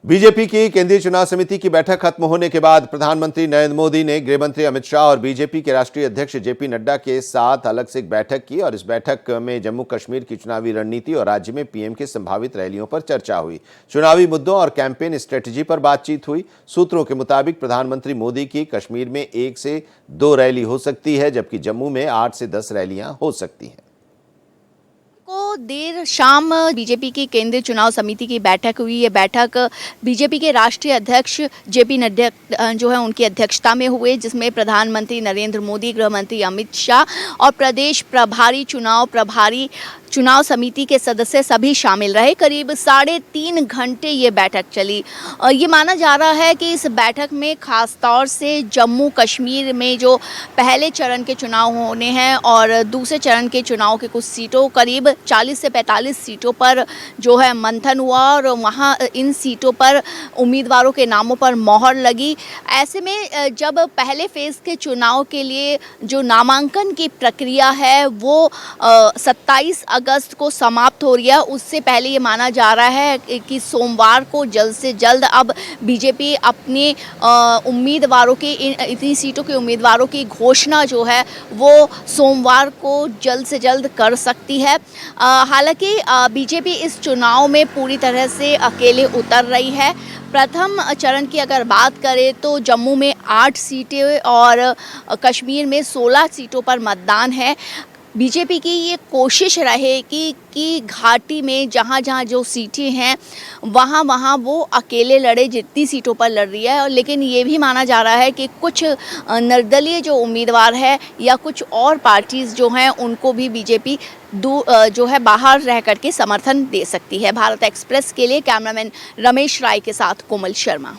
BJP की केंद्रीय चुनाव समिति की बैठक खत्म होने के बाद प्रधानमंत्री नरेंद्र मोदी ने गृह मंत्री अमित शाह और बीजेपी के राष्ट्रीय अध्यक्ष जेपी नड्डा के साथ अलग से एक बैठक की और इस बैठक में जम्मू कश्मीर की चुनावी रणनीति और राज्य में पीएम की संभावित रैलियों पर चर्चा हुई। चुनावी मुद्दों और कैंपेन स्ट्रेटेजी पर बातचीत हुई। सूत्रों के मुताबिक प्रधानमंत्री मोदी की कश्मीर में 1 से 2 रैली हो सकती है, जबकि जम्मू में 8 से 10 रैलियां हो सकती हैं। को देर शाम बीजेपी की केंद्रीय चुनाव समिति की बैठक हुई। ये बैठक बीजेपी के राष्ट्रीय अध्यक्ष जेपी नड्डा जो है उनकी अध्यक्षता में हुए, जिसमें प्रधानमंत्री नरेंद्र मोदी, गृह मंत्री अमित शाह और प्रदेश प्रभारी चुनाव समिति के सदस्य सभी शामिल रहे। करीब 3.5 घंटे ये बैठक चली। ये माना जा रहा है कि इस बैठक में खास तौर से जम्मू कश्मीर में जो पहले चरण के चुनाव होने हैं और दूसरे चरण के चुनाव के कुछ सीटों, करीब 40 से 45 सीटों पर जो है मंथन हुआ और वहाँ इन सीटों पर उम्मीदवारों के नामों पर मोहर लगी। ऐसे में जब पहले फेज़ के चुनाव के लिए जो नामांकन की प्रक्रिया है वो 27 अगस्त को समाप्त हो रही है, उससे पहले ये माना जा रहा है कि सोमवार को जल्द से जल्द अब बीजेपी अपने उम्मीदवारों की इतनी सीटों के उम्मीदवारों की घोषणा जो है वो सोमवार को जल्द से जल्द कर सकती है। हालांकि बीजेपी इस चुनाव में पूरी तरह से अकेले उतर रही है। प्रथम चरण की अगर बात करें तो जम्मू में 8 सीटें और कश्मीर में 16 सीटों पर मतदान है। बीजेपी की ये कोशिश रहेगी कि घाटी में जहाँ जहाँ जो सीटें हैं वहाँ वो अकेले लड़े, जितनी सीटों पर लड़ रही है। लेकिन ये भी माना जा रहा है कि कुछ निर्दलीय जो उम्मीदवार है या कुछ और पार्टीज़ जो हैं उनको भी बीजेपी जो है बाहर रह कर के समर्थन दे सकती है। भारत एक्सप्रेस के लिए कैमरामैन रमेश राय के साथ कोमल शर्मा।